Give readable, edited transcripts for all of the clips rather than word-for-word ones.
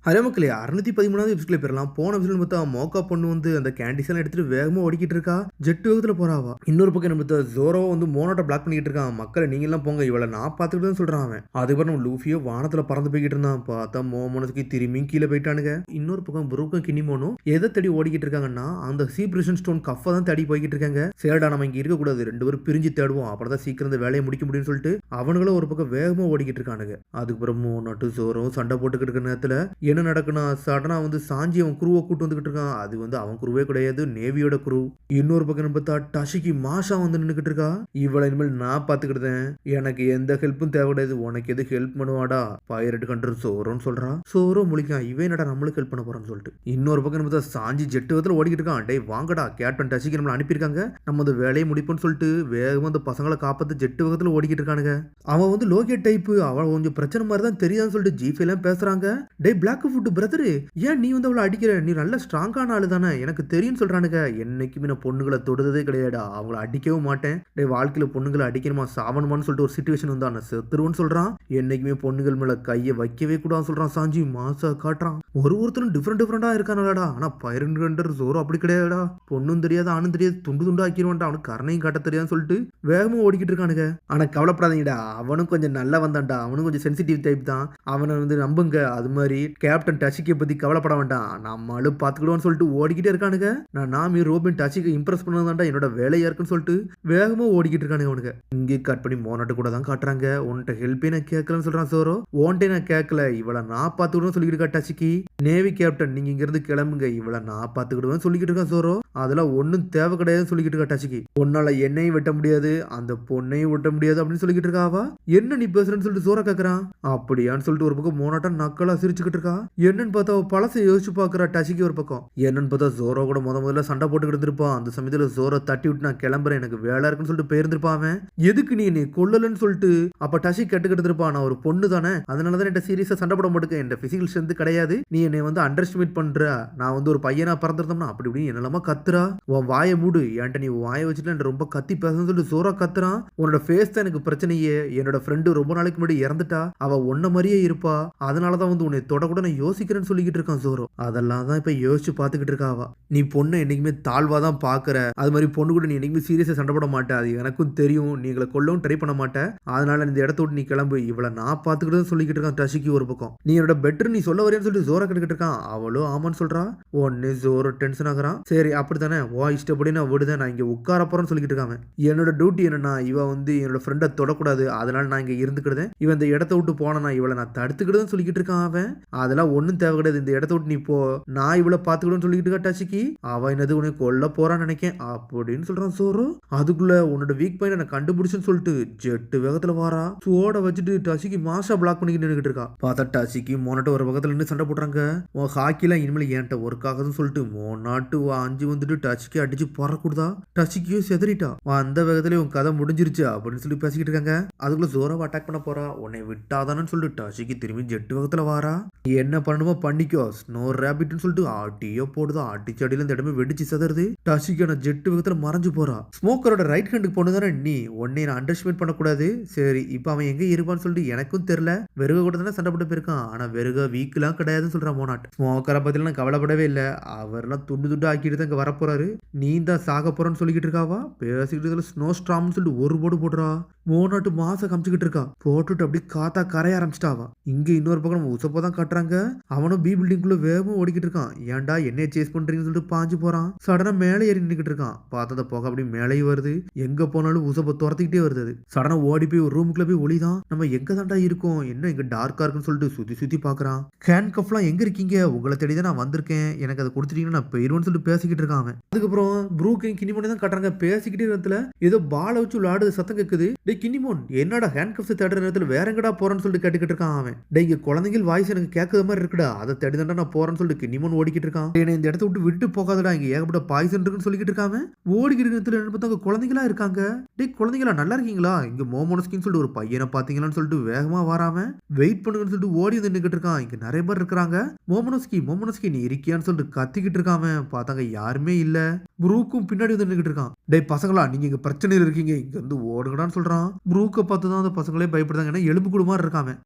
அதே மக்களே 613வது எபிசோட்ல போயிரலாம். போன எபிசோட் பார்த்தா மோக்கா பொண்ணு வந்து அந்த கேண்டிஸ் எல்லாம் எடுத்துட்டு வேகமா ஓடிக்கிட்டு இருக்கா. ஜெட் வேகத்துல போறாவா. இன்னொரு பக்கம் என்ன பார்த்தா ஜோரோ வந்து மோனோட்ட பிளாக் பண்ணிக்கிட்டு இருக்கான். மக்களை நீங்க எல்லாம் போங்க, இவளை நான் பார்த்துக்கிட்டு சொல்றான் அவன். அதுக்கப்புறம் நம்ம லூஃபியோ வானத்துல பறந்து போய்கிட்டு இருந்தான். பார்த்தா மோமோனஸ்க்கு திரும்பியும் கீழே போயிட்டானுங்க. இன்னொரு பக்கம் புரூக்கும் கினிமோனும் எதை தேடி ஓடிக்கிட்டு இருக்காங்கன்னா அந்த சீப்ரிஷன் ஸ்டோன் கஃபை தான் தேடி போய்கிட்டு இருக்காங்க. சேடா நம்ம இங்க இருக்கக்கூடாது, ரெண்டு பேரும் பிரிஞ்சு தேடுவோம், அப்பதான் சீக்கிரம் இந்த வேலையை முடிக்க முடியும்னு சொல்லிட்டு அவனுங்களும் ஒரு பக்கம் வேகமா ஓடிக்கிட்டு இருக்கானுங்க. அதுக்கப்புறம் மோனோட்டு ஜோரோ சண்டை போட்டுக்கிட்டு இருக்க நேரத்துல என்ன நடக்குன்னா சடனா வந்து சாஞ்சி அவன் குருவை கூட்டு வந்துகிட்டு இருக்கான். அது வந்து அவன் குருவே கிடையாது, நேவியோட குரு. இன்னொரு பக்கம் பார்த்தா டஷிக்கு மாஷா வந்து நின்றுகிட்டு இருக்கா. இவளை இனிமேல் நான் பாத்துக்கிட்டேன், எனக்கு எந்த ஹெல்ப்பும் தேவை கிடையாது, உனக்கு எது ஹெல்ப் பண்ணுவாடா பைரட் கண்ட்ரோல் சோரோன்னு சொல்றான். சோரோ முழிக்கான், இவன் என்னடா நம்மளுக்கு ஹெல்ப் பண்ண போறான்னு சொல்லிட்டு. இன்னொரு பக்கம் பார்த்தா சாஞ்சி ஜெட்டு விதத்துல ஓடிக்கிட்டு இருக்கான். டேய் வாங்கடா, கேப்டன் டஷிக்கு நம்மளை அனுப்பியிருக்காங்க, நம்ம அந்த வேலையை முடிப்போம்னு சொல்லிட்டு வேகமா அந்த பசங்களை காப்பாத்து ஜெட்டு விதத்துல ஓடிக்கிட்டு இருக்கானுங்க. அவன் வந்து லோகே டைப்பு, அவன் கொஞ்சம் பிரச்சனை மாதிரி தான் தெரியாதுன்னு சொல்லிட்டு ஜிஃபே எல்லாம் பேசுறாங்க. டே பிளாக் ஃபுட் பிரதரு, ஏன் நீ வந்து அவளை அடிக்கிற, நீ நல்ல ஸ்ட்ராங்கான ஆளு தானே, எனக்கு தெரியும் சொல்றானுங்க. என்னைக்குமே நான் பொண்ணுங்களை தொடுததே கிடையாடா, அவங்கள அடிக்கவும் மாட்டேன். டே வாழ்க்கையில பொண்ணுங்களை அடிக்கணுமா சாவணுமான்னு சொல்லிட்டு ஒரு சிச்சுவேஷன் வந்து நான் செத்துருவோன்னு சொல்றான். என்னைக்குமே பொண்ணுகள் மேல கையை வைக்கவே கூடாதுன்னு சொல்றான். சாஞ்சி மாசா காட்டுறான். ஒருத்தரும் டிஃப்ரெண்டா இருக்கானடா. ஆனா பைரன்கண்டர் ஜோரோ அப்படி கிடையாதுடா, பொண்ணும் தெரியாது ஆணும் தெரியாது, துண்டு துண்டு ஆக்கிடுவான்டா, அவனுக்கு கரணையும் காட்ட தெரியாதுன்னு சொல்லிட்டு வேகமா ஓடிக்கிட்டு இருக்கானுங்க. ஆனா கவலைப்படாதீங்கடா, அவனும் கொஞ்சம் நல்லா வந்தான்டா, அவனும் கொஞ்சம் சென்சிட்டிவ் டைப் தான், அவனை வந்து நம்புங்க. அது மாதிரி கேப்டன் டஷிக்கை பத்தி கவலைப்பட வேண்டாம், நம்மளும் பார்த்துக்கிடுவோன்னு சொல்லிட்டு ஓடிக்கிட்டே இருக்கானுங்க. நாம ரோபின் டச்சிக்கு இம்ப்ரெஸ் பண்ணதாண்டா என்னோட வேலையா இருக்குன்னு சொல்லிட்டு வேகமா ஓடிக்கிட்டு இருக்கானுங்க அவனுங்க. இங்கே கட் பண்ணி மோனோட்ட கூட தான் காட்டுறாங்க. உன்கிட்ட ஹெல்ப்பே நான் கேட்கலன்னு சொல்றான் சோரோ. ஓன்ட்டே நான் கேட்கல, இவளை நான் பார்த்துக்கிடுவேன்னு சொல்லிக்கிட்டு இருக்கா டச்சிக்கு. நேவி கேப்டன் நீங்க இங்க இருந்து கிளம்புங்க, இவளை நான் பார்த்துக்கிடுவேன்னு சொல்லிக்கிட்டு இருக்கான் சோரோ. அதெல்லாம் ஒன்னும் தேவை கிடையாதுன்னு சொல்லிக்கிட்டு இருக்கா டச்சிக்கு. உன்னால என்னையும் வெட்ட முடியாது, அந்த பொண்ணையும் வெட்ட முடியாது அப்படின்னு சொல்லிக்கிட்டு இருக்காவா. என்ன நீ பேசுறேன்னு சொல்லிட்டு சோரா கேட்கறான். அப்படியான்னு சொல்லிட்டு ஒரு பக்கம் மோனோட்டா நக்கலா சிரிச்சுக்கிட்டு இருக்கா. என்னன்னு பார்த்தா பழசை யோசிச்சு பாக்குறா டச்சிக்கு ஒரு பக்கம். என்னன்னு பார்த்தா ஜோரோ கூட முதல்ல சண்டை போட்டுக்கிட்டு இருந்திருப்பான். அந்த சமயத்துல ஜோரோ தட்டி விட்டு நான் கிளம்புறேன், எனக்கு வேலை இருக்குன்னு சொல்லிட்டு போயிருந்திருப்பான். எதுக்கு நீ என்னை கொல்லலன்னு சொல்லிட்டு அப்ப டஷி கேட்டுக்கிட்டு இருப்பான். நான் ஒரு பொண்ணு தானே, அதனாலதான் என் சீரியஸா சண்டை போட மாட்டேங்க, என் பிசிக்கல் ஸ்ட்ரென்த் கிடையாது, நீ என்னை வந்து அண்டர் எஸ்டிமேட் பண்ற, நான் வந்து ஒரு பையனா பிறந்திருந்தோம்னா அப்படி இப்படி என்னெல்லாமா கத்துறா. உன் வாயை மூடு, என்கிட்ட நீ வாயை வச்சுட்டு ரொம்ப கத்தி பேசணும்னு சொல்லிட்டு ஜோரா கத்துறான். உன்னோட ஃபேஸ் தான் எனக்கு பிரச்சனையே, என்னோட ஃப்ரெண்டு ரொம்ப நாளைக்கு முன்னாடி இறந்துட்டா, அவ ஒன்ன மாதிரியே இருப்பா, அதனாலதான் வந்து உன்னை தொட கூட நான் யோசிக்கிறேன்னு சொல்லிக்கிட்டு இருக்கான் ஜோரோ. அதெல்லாம் தான் இப்ப யோசிச்சு பாத்துக்கிட்டு இருக்காவா. நீ பொண்ணை என்னைக்குமே தாழ்வா தான் பாக்குற, அது மாதிரி பொண்ணு கூட நீ என்னைக்குமே சீரியஸா சண்டை போட மாட்டே, அது எனக்கும் தெரியும், நீங்களை கொல்லவும் ட்ரை பண்ண மாட்டேன், அதனால இந்த இடத்த விட்டு நீ கிளம்பு, இவளை நான் பாத்துக்கிட்டு சொல்லிக்கிட்டு இருக்கான் டஷிக்கு ஒரு பக்கம். நீ என்னோட பெட்டர் நீ சொல்ல வரையன்னு சொல்லிட்டு ஜோரா கேட்டுக்கிட்டு இருக்கான். அவளும் ஆமான்னு சொல்றா. ஒன்னு ஜோரோ டென்ஷன் ஆகுறான். சரி அப்படித்தானே, ஓ இஷ்டப்படி நான் விடுதேன், நான் இங்க உட்கார போறேன்னு சொல்லிக்கிட்டு இருக்காங்க. என்னோட டியூட்டி என்னன்னா, இவ வந்து என்னோட ஃப்ரெண்டை தொடக்கூடாது, அதனால நான் இங்க இருந்துக்கிடுதேன், இவன் இந்த இடத்த விட்டு போனா இவளை நான் தடுத்துக்கிட்டு சொல்லிக்கிட்டு இருக்கான் அவன். அதெல்லாம் ஒன்னும் தேவை கிடையாது, இந்த இடத்த விட்டு நீ போ, நான் இவளை பாத்துக்கிடுன்னு சொல்லிக்கிட்டு இருக்கா டச்சிக்கு. அவ என்னது உனக்கு கொல்ல போறான்னு நினைக்கேன் அப்படின்னு சொல்றான் சோரோ. அதுக்குள்ள உன்னோட வீக் பாயிண்ட் நான் கண்டுபிடிச்சுன்னு சொல்லிட்டு ஜெட்டு வேகத்துல வாரா. சோட வச்சுட்டு டச்சிக்கு மாசா பிளாக் பண்ணிக்கிட்டு நின்னுகிட்டு இருக்கா. பார்த்தா டச்சிக்கு மோனட்டு ஒரு பக்கத்துல நின்று சண்டை போடுறாங்க. உன் ஹாக்கிலாம் இனிமேல் என்கிட்ட ஒர்க் ஆகுதுன்னு சொல்லிட்டு மோனாட்டு அஞ்சு வந்துட்டு டச்சிக்கு அடிச்சு பறக்கூடாதா. டச்சிக்கையும் செதறிட்டா. அந்த வேகத்துல உன் கதை முடிஞ்சிருச்சு அப்படின்னு சொல்லி பேசிக்கிட்டு இருக்காங்க. அதுக்குள்ள ஜோராவை அட்டாக் பண்ண போறா. உன்னை விட்டாதானு சொல்லிட்டு டச்சிக்கு திரும்பி ஜெட்டு வேகத்துல வாரா. என்ன பண்ணணுமோ பண்ணிக்கோ, ஸ்னோ ரேபிட்னு சொல்லிட்டு ஆட்டியோ போடுதா. அடிச்சு அடியில இந்த இடமே வெடிச்சு சதறுது. டச்சிக்கான ஜெட்டு வேகத்துல மறைஞ்சு போறா. ஸ்மோக்கரோட ரைட் ஹேண்டுக்கு போனதானே நீ, உன்னை நான் அண்டர்ஸ்டிமேட் பண்ணக்கூடாது. சரி இப்ப அவன் எங்க இருப்பான்னு சொல்லிட்டு எனக்கும் தெரியல, வெறுக கூட தானே சண்டை போட்டு போயிருக்கான், ஆனா வெறுக வீக்கெல்லாம் கிடையாதுன்னு சொல்றான் மோனாட். ஸ்மோக்கரை பத்தில நான் கவலைப்படவே இல்லை, அவரெல்லாம் துண்டு துண்டு ஆக்கிட்டு தான் இங்க வரப்போறாரு, நீ தான் சாக போறன்னு சொல்லிக்கிட்டு இருக்காவா. பேசிக்கிட்டு ஸ்னோ ஸ்ட்ராம்னு சொல்லிட்டு ஒரு போடு போடுறா. மோனாட்டு மாசம் காமிச்சுக்கிட்டு இருக்கா. போட்டுட்டு அப்படி காத்தா கரைய ஆரம்பிச்சிட்டாவா. இங்க இன்னொரு பக்கம் உசப்போ தான் காட்டுறாங்க. அவனும் பி பில்டிங்குள்ள வேகமா ஓடிக்கிட்டு இருக்கான். ஏன்டா என்னைய சேஸ் பண்றீங்கன்னு சொல்லிட்டு பாஞ்சு போறான். சடனா மேலே ஏறி நின்றுக்கிட்டு இருக்கான். பார்த்தத போக அப்படி மேலேயும் வருது. எங்க போனாலும் உசப்ப துரத்திக்கிட்டே வருது. சடனா ஓடி போய் ஒரு ரூமுக்குள்ள போய் ஒளிதான். நம்ம எங்க தாண்டா இருக்கோம், என்ன எங்க டார்க்கா இருக்குன்னு சொல்லிட்டு சுத்தி சுத்தி பாக்குறான். ஹேண்ட் கப்லாம் எங்க இருக்கீங்க, உங்களை தேடிதான் நான் வந்திருக்கேன், எனக்கு அதை கொடுத்துட்டீங்கன்னா நான் போயிருவேன்னு சொல்லிட்டு பேசிக்கிட்டு இருக்கான் அவன். அதுக்கப்புறம் ப்ரூக்கையும் கினிமோனே தான் காட்டுறாங்க. பேசிக்கிட்டே இடத்துல ஏதோ பாலை வச்சு விளையாடுது சத்தம் கேக்குது. டே கினிமோன், என்னடா ஹேண்ட் கப்ஸ் தேடுற நேரத்துல வேற எங்கடா போறேன்னு சொல்லிட்டு கேட்டுக்கிட்டு இருக்கான் அவன். டே இங்க குழந்தைகள் வாய்ஸ் எனக்கு கேட்கற மாதிரி இருக்குடா, அதை தேடிதாண்டா நான் போறேன்னு சொல்லிட்டு கினிமோன் ஓடிக்கிட்டு இருக்கான். இந்த இடத்த விட்டு விட்டு போகாதடா, இங்க ஏகப்பட்ட பாய்சன் இருக்குன்னு சொல்லிக்கிட்டு இருக்காங்க. ஓடிக்கிட்டு இருக்கிறதுல என்ன பார்த்தா குழந்தைகளா இருக்காங்க. டே குழந்தைகளா நல்லா இருக்கீங்களா, இங்க மோமோனஸ்கின்னு சொல்லிட்டு ஒரு பையனை பாத்தீங்களான்னு சொல்லிட்டு வேகமா வராம வெயிட் பண்ணுங்கன்னு சொல்லிட்டு ஓடி வந்து நின்னுக்கிட்டு இருக்கான். இங்க நிறைய பேர் இருக்காங்க. மோமனோஸ்கி நீ இருக்கியான்னு சொல்லிட்டு கத்திக்கிட்டு இருக்காம பார்த்தாங்க யாருமே இல்ல. ப்ரூக்கும் பின்னாடி வந்து நின்னுகிட்டு இருக்கான். டேய் பசங்களா நீங்க இங்க பிரச்சனையில இருக்கீங்க, இங்க இருந்து ஓடுங்கடான்னு சொல்றான். ப்ரூக்க பார்த்து தான் அந்த பசங்களே பயப்படுறாங்க. ஏன்னா எலும்பு கூடு மாதிரி இருக்காம.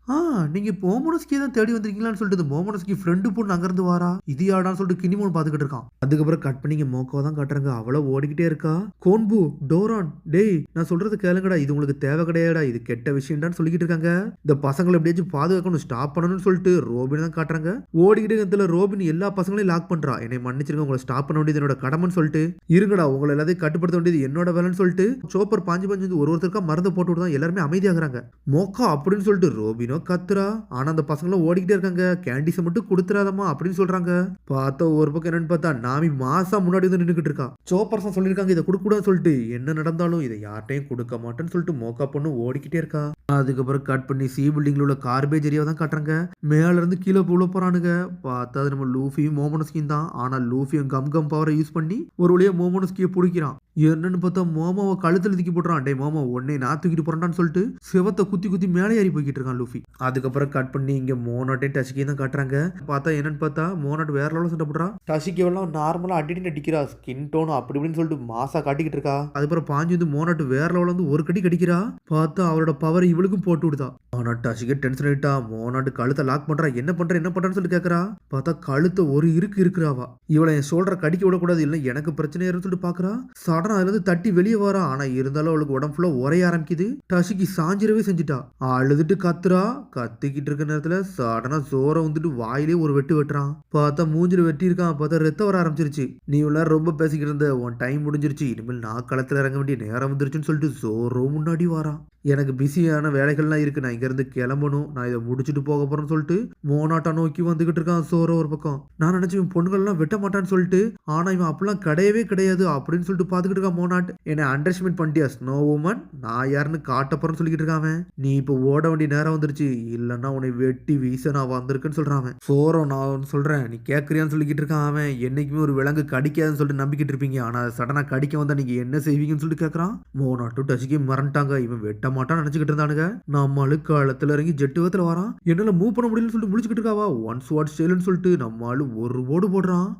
நீங்க மோமனோஸ்கி தான் தேடி வந்திருக்கீங்களான்னு சொல்லிட்டு மோமனோஸ்கி ஃப்ரெண்டு பொண்ணு அங்கிருந்து வாரா, இது யாடான்னு சொல்லிட்டு கினிமோன் பாத்துக்கிட்டு இருக்கான். அதுக்கப்புறம் கட் பண்ணிங்க மோக்கோ தான் காட்டுறாங்க. அவள ஓடிக்கிட்டே இருக்கா. கோன்பு, டோரான், டேய் நான் சொல்றது கேளுங்கடா, இது உங்களுக்கு தேவை கிடையாடா, இது கெட்ட விஷயம்டான்னு சொல்லிக்கிட்டு இருக்காங்க. இந்த பசங்களை எப்படியாச்சும் பாதுகாக்கணும், ஸ்டாப் பண்ணணும்னு சொல்லிட்டு ரோபின் தான் காட்டுறாங்க. ஓடிக்கிட்டே இடத்துல ரோபின் எல்லா பசங்களையும் லாக் பண்றா. என்னை மன்னிச்சிருங்க, உங்களை ஸ்டாப் பண்ண வேண்டியது என்னோட கடமைன்னு சொல்லிட்டு, இருங்கடா உங்களை எல்லாத்தையும் கட்டுப்படுத்த வேண்டியது என்னோட வேலைன்னு சொல்லிட்டு சோப்பர் பாஞ்சு வந்து ஒருத்தருக்கா மருந்து போட்டு விடுதான். எல்லாருமே அமைதியாகிறாங்க. மோக்கா அப்படின்னு சொல்லிட்டு ரோபினோ கத்துறா. ஆனா அந்த பசங்களும் ஓடிக்கிட்டே இருக்காங்க. கேண்டிஸை மட்டும் கொடுத்துறாதமா அப்படின்னு சொல்றாங்க. பார்த்தா ஒரு பக்கம் என்னன்னு பார்த்தா நாமி மாசா முன்னாடி வந்து நின்றுகிட்டு இருக்கா. சோப்பர்ஸ் சொல்லியிருக்காங்க இதை கொடுக்கூடாதுன்னு சொல்லிட்டு, என்ன நடந்தாலும் இதை யார்ட்டையும் கொடுக்க மாட்டேன்னு சொல்லிட்டு மோக்கா பொண்ணு ஓடிக்கிட்டே இருக்கா. அதுக்கப்புறம் கட் பண்ணி சி பில்டிங்ல உள்ள கார்பேஜ் ஏரியாவை தான் காட்டுறாங்க. மேல இருந்து கீழே உள்ள போறானுங்க. பார்த்தா அது நம்ம லூஃபியும் மோமோனோஸ்கியும் தான். ஆனா லூஃபியும் கம் பவரை யூஸ் பண்ணி ஒரு வழியா மோமோனோஸ்கியை பிடிக்கிறான். என்னன்னு பார்த்தா மோமாவை கழுத்துல தூக்கி போட்டுறான். டே மோமா உடனே நான் தூக்கிட்டு போறான்னு சொல்லிட்டு சிவத்தை குத்தி மேலே ஏறி போய்கிட்டு இருக்கான் லூஃபி. அதுக்கப்புறம் கட் பண்ணி இங்க மோனாட்டையும் டசிக்கையும் தான் காட்டுறாங்க. பார்த்தா என்னன்னு பார்த்தா மோனாட் வேற லெவலில் சண்டை போடுறா. டசிக்கெல்லாம் நார்மலா அடிட்டு அடிக்கிறா. ஸ்கின் டோன் அப்படி இப்படின்னு சொல்லிட்டு மாசா காட்டிக்கிட்டு இருக்கா. அதுக்கப்புறம் பாஞ்சு வந்து மோனாட் வேற லெவலில் வந்து ஒரு கடி கடிக்கிறா. பார்த்தா அவரோட பவர் இவளுக்கும் போட்டு விடுதா. ஆனா டசிக்க டென்ஷன் ஆயிட்டா. மோனாட் கழுத்தை லாக் பண்றா. என்ன பண்றேன்னு சொல்லி கேட்கறா. பார்த்தா கழுத்தை ஒரு இருக்கிறாவா. இவளை என் ஷோல்டரை கடிக்க விடக்கூடாது, இல்லை எனக்கு பிரச்சனை சொல்லிட்டு பாக்குறா. சடனா அதுல இருந்து தட்டி வெளியே வரா. ஆனா இருந்தாலும் அவளுக்கு உடம்பு ஃபுல்லா உரைய ஆரம்பிக்குது. டசிக்கு சாஞ்சிரவே செஞ்சுட்டா. அழுதுட்டு கத்துறா. கத்திக்கிட்டு இருக்க நேரத்துல சடனா ஜோர வந்துட்டு வாயிலே ஒரு வெட்டு வெட்டுறான். பார்த்தா மூஞ்சில வெட்டி இருக்கான். பார்த்தா ரத்தம் வர ஆரம்பிச்சிருச்சு. நீ இவ்வளவு ரொம்ப பேசிக்கிட்டு இருந்த, உன் டைம் முடிஞ்சிருச்சு, இனிமேல் நான் களத்துல இறங்க வேண்டிய நேரம் வந்துருச்சுன்னு சொல்லிட்டு ஜோரோ முன்னாடி வாரான். எனக்கு பிஸியான வேலைகள்லாம் இருக்கு, நான் இங்க இருந்து கிளம்பணும், நான் இதை முடிச்சுட்டு போக போறேன்னு சொல்லிட்டு மோனாட்டா நோக்கி வந்துகிட்டு இருக்கான் சோரோ ஒரு பக்கம். நான் நினைச்சேன் பொண்ணுகள்லாம் வெட்ட மாட்டான்னு சொல்லிட்டு, ஆனா இவன் அப்படிலாம் கிடையவே கிடையாது அப்படின்னு சொல்லிட்டு பாத்துக்கிட்டு இருக்கான் மோனாட். என்னை அண்டர்ஸ்டிமேட் பண்ணிட்டியா ஸ்னோ உமன், நான் யாருன்னு காட்ட போறேன்னு சொல்லிக்கிட்டு இருக்காங்க. நீ இப்போ ஓட வேண்டிய நேரம் வந்துருச்சு, இல்லைன்னா உன்னை வெட்டி வீச நான் வந்திருக்கேன்னு சொல்றான். சோரோ நான் சொல்றேன் நீ கேட்கறியான்னு சொல்லிக்கிட்டு இருக்கான். அவன் என்னைக்குமே ஒரு விலங்கு கடிக்காதுன்னு சொல்லிட்டு நம்பிக்கிட்டு இருப்பீங்க, ஆனா சடனா கடிக்க வந்தா நீங்க என்ன செய்வீங்கன்னு சொல்லிட்டு கேட்கறான். மோனாட்டும் டசிக்கே மறந்துட்டாங்க. இவன் வெட்ட மாட்டான்னு நினைச்சுக்கிட்டு இருந்தானுங்க. நம்மளு காலத்துல இறங்கி ஜெட்டு வேகத்துல வரான். என்னால மூவ் பண்ண முடியலன்னு சொல்லிட்டு முடிச்சுக்கிட்டு இருக்காவா. ஒன் ஸ்வாட் ஸ்டைல்னு சொல்லிட்டு நம்மளு ஒரு ஓடு போடுறான்.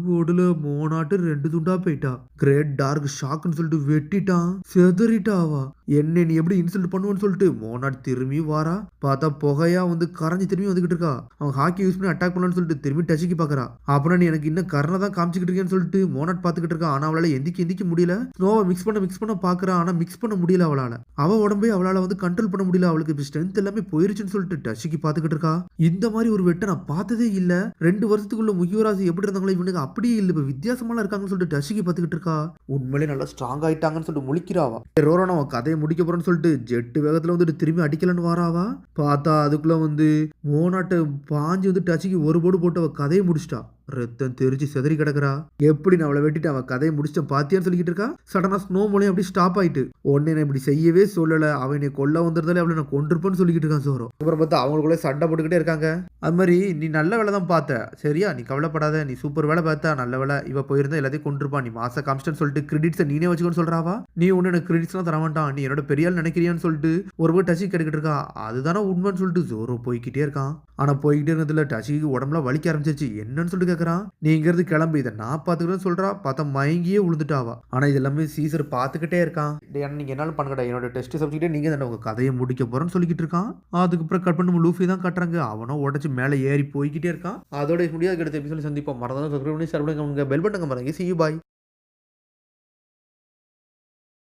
போடுல மோனாட்டு 2 துண்டா போயிட்டா. கிரேட் டார்க் ஷாக்னு சொல்லிட்டு வெட்டிட்டான். செதறிட்டாவா. என்ன நீ எப்படி இன்சல்ட் பண்ணுவேன்னு சொல்லிட்டு மோனாட் திரும்பி வாரா. பார்த்தா புகையா வந்து கரைஞ்சி திரும்பி வந்துகிட்டு இருக்கா. அவன் ஹாக்கி யூஸ் பண்ணி அட்டாக் பண்ணலான்னு சொல்லிட்டு திரும்பி டச்சிக்கு பாக்குறா. அப்புறம் நீ எனக்கு இன்னும் கரணை தான் காமிச்சிக்கிட்டு இருக்கேன்னு சொல்லிட்டு மோனாட் பாத்துக்கிட்டு இருக்கா. ஆனா அவளால எந்திக்க முடியல. ஸ்னோவை மிக்ஸ் பண்ண பாக்குறா. ஆனா மிக்ஸ் பண்ண முடியல அவளால. அவ உடம்பே அவளால வந்து கண்ட்ரோல் பண்ண முடியல. அவளுக்கு ஸ்ட்ரென்த் எல்லாமே போயிருச்சுன்னு சொல்லிட்டு டச்சிக்கு பாத்துக்கிட்டு இருக்கா. இந்த மாதிரி ஒரு வெட்ட நான் பார்த்ததே இல்ல. 2 வருஷத்துக்குள்ள முகியராசி எப்படி இருந்தாங்களோ இவனுக்கு அப்படியே இல்ல, இப்ப வித்தியாசமா இருக்காங்கன்னு சொல்லிட்டு டச்சிக்கு பாத்துக்கிட்டு இருக்கா. உண்மையிலே நல்லா ஸ்ட்ராங் ஆயிட்டாங்கன்னு சொல்லிட்டு முழிக்கிறாவா. ரோரான் அவன் கதையை முடிக்க போறேன்னு சொல்லிட்டு ஜெட்டு வேகத்துல வந்துட்டு திரும்பி அடிக்கலன்னு வாராவா. பார்த்தா அதுக்குள்ள வந்து மோனாட்டை பாஞ்சு வந்து டச்சிக்கு ஒரு போடு போட்டு அவ கதையை முடிச்சிட்டா. ரத்தம் தெரிச்சு செதறி கிடக்குறா. எப்படி நான் அவளை வெட்டிட்டு அவன் கதையை முடிச்ச பாத்தியான்னு சொல்லிக்கிட்டு இருக்கா. சடனா ஸ்னோ மூலையும் அப்படி ஸ்டாப் ஆயிட்டு. உடனே நான் இப்படி செய்யவே சொல்லல, அவனை கொல்ல வந்திருந்தாலே அவளை நான் கொண்டிருப்பேன்னு சொல்லிக்கிட்டு இருக்கான் சோரோ. அப்புறம் பார்த்தா அவங்களுக்குள்ளே சண்டை போட்டுக்கிட்டே இருக்காங்க. அது மாதிரி நீ நல்ல வேலை தான் பார்த்த, சரியா, நீ கவலைப்படாத, நீ சூப்பர் வேலை பார்த்தா, நல்ல வேலை, இவ போயிருந்தா எல்லாத்தையும் கொண்டிருப்பான், நீ மாச காமிச்சிட்டன்னு சொல்லிட்டு கிரெடிட்ஸை நீனே வச்சுக்கோன்னு சொல்றாவா. நீ ஒன்று எனக்கு கிரெடிட்ஸ்லாம் தர மாட்டான், நீ என்னோட பெரியால் நினைக்கிறியான்னு சொல்லிட்டு ஒரு போய் டச்சி கிடைக்கிட்டு இருக்கா. அதுதானே உண்மைன்னு சொல்லிட்டு ஜோரோ போய்கிட்டே இருக்கான். ஆனா போய்கிட்டே இருந்ததுல டச்சிக்கு உடம்புல வலிக்க ஆரம்பிச்சிருச்சு. என்னன்னு சொல்லிட்டு கேட்கறான். நீங்க கிளம்பு, இதை நான் பாத்துக்கிறேன்னு சொல்றா. பார்த்தா மயங்கியே விழுந்துட்டாவா. ஆனா இது எல்லாமே சீசர் பாத்துக்கிட்டே இருக்கான். நீங்க என்னாலும் பண்ணுங்கடா, என்னோட டெஸ்ட் சப்ஜெக்டே நீங்க தானே உங்க கதையை முடிக்க போறேன்னு சொல்லிக்கிட்டு இருக்கான். அதுக்கப்புறம் கட் பண்ணி லூஃபி தான் கட்டுறாங்க. அவனும் உடச்சு மேலே ஏறி போய்கிட்டே இருக்கான். அதோட முடியாது அடுத்த எபிசோட் சந்திப்போம். மறந்தாலும் சப்ஸ்கிரைப் பண்ணி ஷேர் பண்ணுங்க, பெல் பட்டனை மறங்க. See you, bye.